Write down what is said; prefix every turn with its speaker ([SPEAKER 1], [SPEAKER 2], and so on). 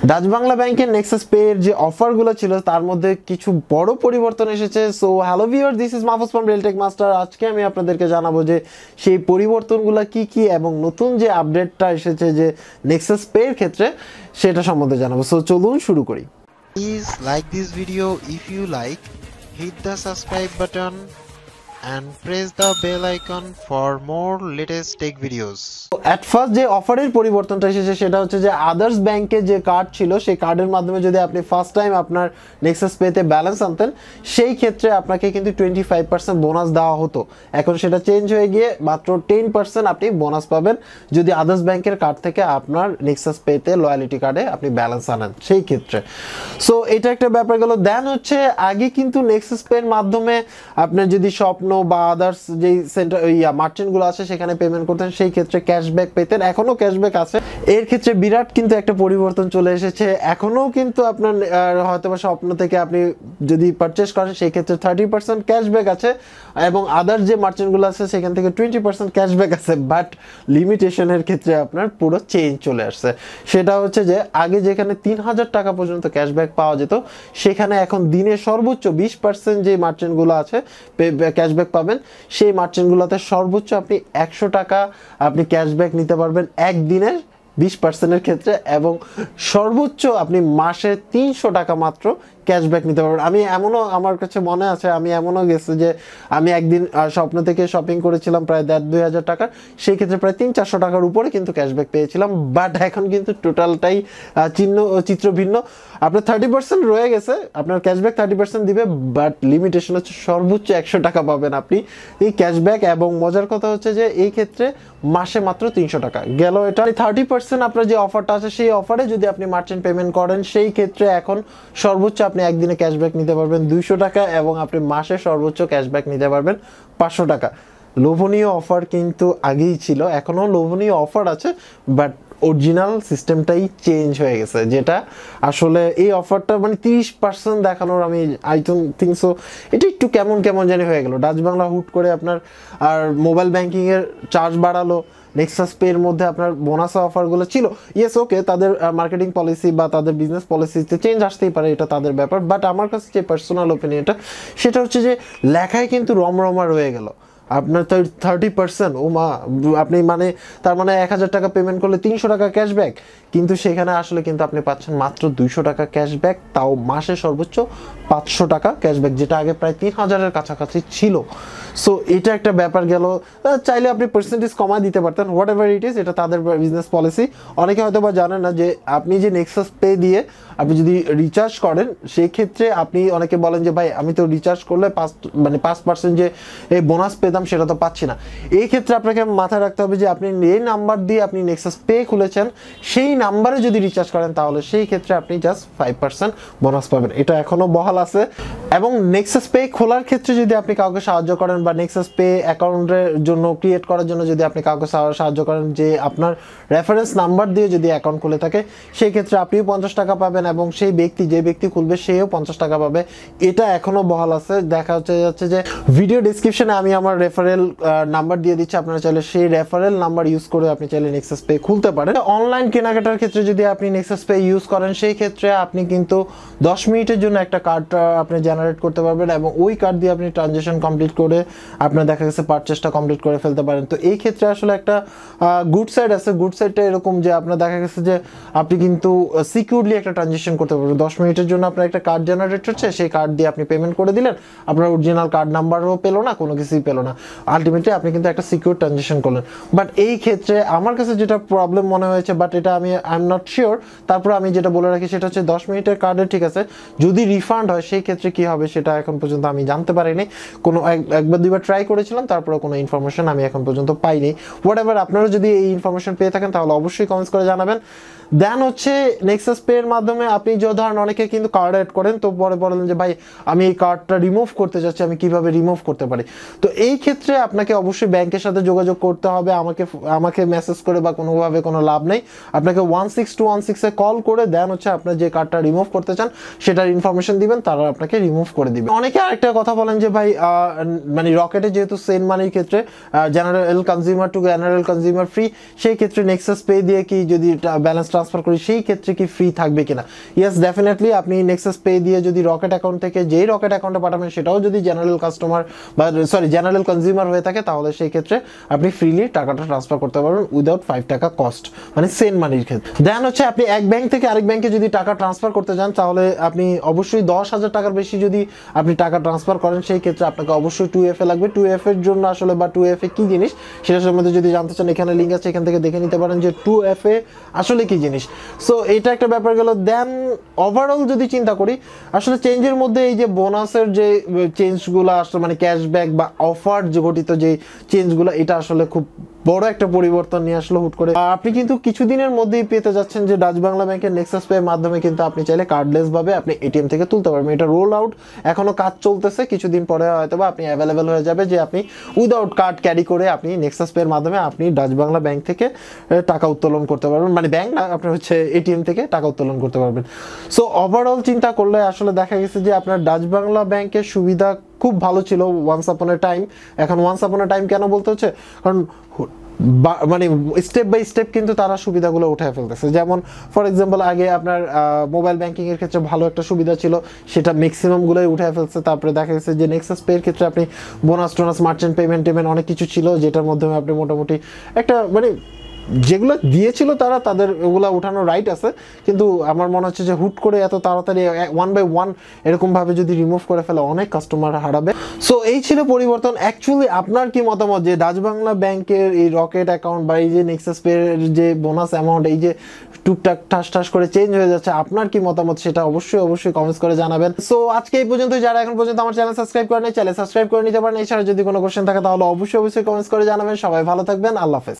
[SPEAKER 1] Dutch Bangla ব্যাংকের Nexus pay এর যে অফারগুলো ছিল তার মধ্যে কিছু বড় পরিবর্তন এসেছে। So hello viewer, this is Mahfuz from Realtek master. আজকে আমি আপনাদেরকে জানাবো যে সেই পরিবর্তনগুলো কি কি এবং নতুন যে আপডেটটা এসেছে যে নেক্সাস পে এর ক্ষেত্রে সেটা সম্বন্ধে জানাবো। সো চলুন শুরু করি।
[SPEAKER 2] Please like this video if you like, hit the subscribe button and press the bell icon for more latest tech videos.
[SPEAKER 1] At first যে অফারের পরিবর্তনটা এসেছে সেটা হচ্ছে যে আদার্স ব্যাংকে যে কার্ড ছিল সেই কার্ডের মাধ্যমে যদি আপনি ফার্স্ট টাইম আপনার নেক্সাস পেতে ব্যালেন্স আনতেন সেই ক্ষেত্রে আপনাকে কিন্তু 25% বোনাস দেওয়া হতো। এখন সেটা চেঞ্জ হয়ে গিয়ে মাত্র 10% আপনি বোনাস পাবেন যদি আদার্স ব্যাংকের কার্ড থেকে আপনার নেক্সাস পেতে লয়ালিটি কার্ডে আপনি ব্যালেন্স আনেন সেই ক্ষেত্রে। সো এটা একটা ব্যাপার গেল। দেন হচ্ছে আগে কিন্তু নেক্সাস পের মাধ্যমে আপনার যদি স্বপ্ন বা আদার্স যেই সেন্টার মার্চেন্টগুলো আছে সেখানে পেমেন্ট করতেন সেই ক্ষেত্রে ক্যাশব্যাক পেতেন। এখনও ক্যাশব্যাক আছে। এর ক্ষেত্রে বিরাট কিন্তু একটা পরিবর্তন চলে এসেছে। এখনও কিন্তু আপনার হয়তো বা স্বপ্ন থেকে আপনি যদি পারচেস করেন সেই ক্ষেত্রে 30% ক্যাশব্যাক আছে এবং আদার্স যে মার্চেন্টগুলো আছে সেখান থেকে 20% ক্যাশব্যাক আছে। বাট লিমিটেশনের ক্ষেত্রে আপনার পুরো চেঞ্জ চলে আসছে। সেটা হচ্ছে যে আগে যেখানে 3000 টাকা পর্যন্ত ক্যাশব্যাক পাওয়া যেত সেখানে এখন দিনে সর্বোচ্চ 20% যে মার্চেন্টগুলো আছে ক্যাশব্যাক পাবেন সেই মার্চেন্টগুলোতে সর্বোচ্চ আপনি 100 টাকা আপনি ক্যাশব্যাক নিতে পারবেন একদিনের 20%-এর ক্ষেত্রে এবং সর্বোচ্চ আপনি মাসে 300 টাকা মাত্র ক্যাশব্যাক নিতে পারবেন। আমি এমনও আমার কাছে মনে আছে আমি এমনও গেছি যে আমি একদিন স্বপ্ন থেকে শপিং করেছিলাম প্রায় 1,500 টাকা, সেই ক্ষেত্রে প্রায় 300-400 টাকার উপরে কিন্তু ক্যাশব্যাক পেয়েছিলাম। বাট এখন কিন্তু টোটালটাই চিত্র ভিন্ন। আপনার 30% রয়ে গেছে, আপনার ক্যাশব্যাক 30% দিবে, বাট লিমিটেশন হচ্ছে সর্বোচ্চ 100 টাকা পাবেন আপনি এই ক্যাশব্যাক। এবং মজার কথা হচ্ছে যে এই ক্ষেত্রে মাসে মাত্র 300 টাকা গেল। এটা 30% আপনার যে অফারটা আছে সেই অফারে যদি আপনি মার্চেন্ট পেমেন্ট করেন সেই ক্ষেত্রে এখন সর্বোচ্চ আপনি একদিনে ক্যাশব্যাক নিতে পারবেন 200 টাকা এবং আপনি মাসে সর্বোচ্চ ক্যাশব্যাক নিতে পারবেন 500 টাকা। লোভনীয় অফার কিন্তু আগেই ছিল, এখনও লোভনীয় অফার আছে, বাট অরিজিনাল সিস্টেমটাই চেঞ্জ হয়ে গেছে। যেটা আসলে এই অফারটা মানে 30% দেখানোর আমি আই ডোন্ট থিঙ্ক সো, এটা একটু কেমন কেমন জানি হয়ে গেল। ডাচ বাংলা হুট করে আপনার আর মোবাইল ব্যাংকিংয়ের চার্জ বাড়ালো, নেক্সাস পে এর মধ্যে আপনার বোনাস অফারগুলো ছিল। ইয়েস, ওকে, তাদের মার্কেটিং পলিসি বা তাদের বিজনেস পলিসিতে চেঞ্জ আসতেই পারে, এটা তাদের ব্যাপার। বাট আমার কাছে যে পার্সোনাল ওপিনিয়নটা সেটা হচ্ছে যে লেখায় কিন্তু রমরমা রয়ে গেল। আপনার 30% ও মা, আপনি মানে তার মানে 1000 টাকা পেমেন্ট করলে 300 টাকা ক্যাশব্যাক, কিন্তু সেখানে আসলে কিন্তু আপনি পাচ্ছেন মাত্র 200 টাকা ক্যাশব্যাক, তাও মাসে সর্বোচ্চ 500 টাকা ক্যাশব্যাক, যেটা আগে প্রায় 3000-এর কাছাকাছি ছিল। সো এটা একটা ব্যাপার গেল। চাইলে আপনি পার্সেন্টেজ কমায় দিতে পারতেন, হোয়াট এভার ইট ইজ, এটা তাদের বিজনেস পলিসি। অনেকে হয়তো বা জানেন না যে আপনি যে নেক্সাস পে দিয়ে আপনি যদি রিচার্জ করেন সেই ক্ষেত্রে আপনি অনেকে বলেন যে ভাই আমি তো রিচার্জ করলে 5% যে এই বোনাস পেতাম সেটা তো পাচ্ছি না। এই ক্ষেত্রে আপনাকে মাথায় রাখতে হবে যে আপনি এই নাম্বার দিয়ে আপনি নেক্সাস পে খুলেছেন সেই নাম্বারে যদি রিচার্জ করেন তাহলে সেই ক্ষেত্রে আপনি জাস্ট 5% বোনাস পাবেন। এটা এখনো বহাল আছে। এবং নেক্সাস পে খোলার ক্ষেত্রে যদি আপনি কাউকে সাহায্য করেন বা নেক্সাস পে অ্যাকাউন্টের জন্য ক্রিয়েট করার জন্য যদি আপনি কাউকে সাহায্য করেন, যে আপনার রেফারেন্স নাম্বার দিয়ে যদি অ্যাকাউন্ট খুলে থাকে সেই ক্ষেত্রে আপনিও 50 টাকা পাবেন এবং সেই যে ব্যক্তি খুলবে সেও 50 টাকা পাবে। এটা এখনো বহাল আছে। দেখা যাচ্ছে যে ভিডিও ডেসক্রিপশনে আমি আমার রেফারেল নাম্বার দিয়ে দিচ্ছি, আপনারা চাইলে সেই রেফারেল নাম্বার ইউজ করে আপনি চাইলে নেক্সাস পে খুলতে পারেন। অনলাইন কেনাকাটার ক্ষেত্রে যদি আপনি নেক্সাস পে ইউজ করেন সেই ক্ষেত্রে আপনি কিন্তু 10 মিনিটের জন্য একটা কার্ড আপনি জেনারেট করতে পারবেন এবং ওই কার্ড দিয়ে আপনি ট্রানজ্যাকশন কমপ্লিট করে আপনার দেখা গেছে পারচেসটা কমপ্লিট করে ফেলতে পারেন। তো এই ক্ষেত্রে আসলে একটা গুড সাইড আছে। গুড সাইডটা এরকম যে আপনার দেখা গেছে যে আপনি কিন্তু সিকিউরলি একটা ট্রানজ্যাকশন করতে পারবেন। 10 মিনিটের জন্য আপনার একটা কার্ড জেনারেট হচ্ছে, সেই কার্ড দিয়ে আপনি পেমেন্ট করে দিলেন, আপনার অরিজিনাল কার্ড নাম্বারও পেলো না, কোনো কিছুই পেলো না, আলটিমেটলি আপনি কিন্তু একটা সিকিউর ট্রানজ্যাকশন করলেন। বাট এই ক্ষেত্রে আমার কাছে যেটা প্রবলেম মনে হয়েছে, বাট এটা আমি আই এম নট শিওর, তারপর আমি যেটা বলে রাখি সেটা হচ্ছে 10 মিনিটের কার্ডে ঠিক আছে, যদি রিফান্ড হয় সেই ক্ষেত্রে কি হবে সেটা এখন পর্যন্ত আমি জানতে পারিনি। কোনো একবার দুইবার ট্রাই করেছিলাম, তারপরে কোনো ইনফরমেশন আমি এখন পর্যন্ত পাইনি। হোয়াট এভার, আপনারা যদি এই ইনফরমেশন পেয়ে থাকেন তাহলে অবশ্যই কমেন্টস করে জানাবেন। দেন হচ্ছে নেক্সাস পে এর মাধ্যমে আপনি যে ধরেন অনেকে কিন্তু কার্ড অ্যাড করেন, তো পরে বলেন যে ভাই আমি এই কার্ডটা রিমুভ করতে চাচ্ছি, আমি কিভাবে রিমুভ করতে পারি। তো এই ক্ষেত্রে আপনাকে অবশ্যই ব্যাংকের সাথে যোগাযোগ করতে হবে। আমাকে মেসেজ করে বা কোনোভাবে কোনো লাভ নেই, আপনাকে 16216 এ কল করে দেন হচ্ছে আপনার যে কার্ডটা রিমুভ করতে চান সেটার ইনফরমেশন দিবেন, তারা আপনাকে রিমুভ করে দিবে। অনেকে আরেকটা কথা বলেন যে ভাই মানে রকেটে যেহেতু সেন্ড মানির ক্ষেত্রে general consumer two general consumer free, সেই ক্ষেত্রে নেক্সাস পে দিয়ে কি যদি ব্যালেন্স ট্রান্সফার করি সেই ক্ষেত্রে কি ফ্রি থাকবে কিনা? ইয়েস, ডেফিনেটলি আপনি নেক্সাস পে দিয়ে যদি রকেট অ্যাকাউন্ট থেকে যেই রকেট অ্যাকাউন্টে পাঠাবেন সেটাও যদি জেনারেল কাস্টমার বা জেনারেল কনজিউমার হয়ে থাকে, তাহলে সেই ক্ষেত্রে আপনি ফ্রিলি টাকাটা ট্রান্সফার করতে পারবেন উইদাউট 5 টাকা কস্ট, মানে সেন্ড মানির ক্ষেত্রে। দেন হচ্ছে আপনি এক ব্যাংক থেকে আরেক ব্যাংকে যদি টাকা ট্রান্সফার করতে যান, তাহলে আপনি অবশ্যই 10,000 টাকার বেশি যদি আপনি টাকা ট্রান্সফার করেন, সেই ক্ষেত্রে আপনাকে অবশ্যই 2FA লাগবে। 2FA এর জন্য আসলে বা 2FA কি জিনিস সেটা সম্বন্ধে যদি জানতে চান, এখানে লিঙ্ক আছে, এখান থেকে দেখে নিতে পারেন যে 2FA আসলে কি জিনিস। সো এইটা একটা ব্যাপার গেল। দেন ওভারঅল যদি চিন্তা করি, আসলে চেঞ্জের মধ্যে এই যে বোনাসের যে চেঞ্জগুলো আসলে মানে ক্যাশব্যাক বা অফার যে গঠিত যে চেঞ্জগুলো, এটা আসলে খুব বড় একটা পরিবর্তন নিয়ে আসলো হুট করে। আপনি কিন্তু কিছুদিনের মধ্যেই পেতে যাচ্ছেন যে ডাচ বাংলা ব্যাংকের নেক্সাস পে এর মাধ্যমে কিন্তু আপনি চাইলে কার্ডলেস ভাবে আপনি এটিএম থেকে তুলতে পারবেন। এটা রোল আউট এখনো কাজ চলতেছে, কিছুদিন পরে হয়তো বা আপনি অ্যাভেলেবেল হয়ে যাবে যে আপনি উইদাউট কার্ড ক্যারি করে আপনি নেক্সাস পে এর মাধ্যমে আপনি ডাচ বাংলা ব্যাংক থেকে টাকা উত্তোলন করতে পারবেন, মানে ব্যাংক না, আপনি হচ্ছে এটিএম থেকে টাকা উত্তোলন করতে পারবেন। সো ওভারঅল চিন্তা করলে আসলে দেখা গেছে যে আপনার ডাচ বাংলা ব্যাংকের সুবিধা খুব ভালো ছিল ওয়ান্স আপন এ টাইম। এখন ওয়ান্স আপন এ টাইম কেন বলতে হচ্ছে, কারণ মানে স্টেপ বাই স্টেপ কিন্তু তারা সুবিধাগুলো উঠায় ফেলতেছে। যেমন ফর এক্সাম্পল আগে আপনার মোবাইল ব্যাংকিং এর ক্ষেত্রে ভালো একটা সুবিধা ছিল, সেটা ম্যাক্সিমাম গুলোই উঠায় ফেলছে। তারপরে দেখা গেছে যে নেক্সাস পে এর ক্ষেত্রে আপনি বোনাস টোনাস মার্চেন্ট পেমেন্ট অনেক কিছু ছিল, যেটার মাধ্যমে আপনি মোটামুটি একটা মানে যেগুলো দিয়েছিল তারা তাদের ওগুলা উঠানোর রাইট আছে, কিন্তু আমার মনে হচ্ছে যে হুট করে এত তাড়াতাড়ি 1 বাই 1 এরকম ভাবে যদি রিমুভ করে ফেলে অনেক কাস্টমার হারাবে। সো এই ছিল পরিবর্তন। অ্যাকচুয়ালি আপনার কি মতামত যে ডাচ বাংলা ব্যাংকের এই রকেট অ্যাকাউন্ট বা এই যে নেক্সাস পে এর যে বোনাস অ্যামাউন্ট এই যে টুকটাক ঠাস করে চেঞ্জ হয়ে যাচ্ছে, আপনার কি মতামত সেটা অবশ্যই কমেন্টস করে জানাবেন। সো আজকে এই পর্যন্ত, যারা এখন পর্যন্ত আমার চ্যানেল সাবস্ক্রাইব করেন চ্যানেল সাবস্ক্রাইব করে নিতে পারেন। এছাড়া যদি কোনো কোশ্চেন থাকে তাহলে অবশ্যই কমেন্টস করে জানাবেন। সবাই ভালো থাকবেন, আল্লাহ হাফেজ।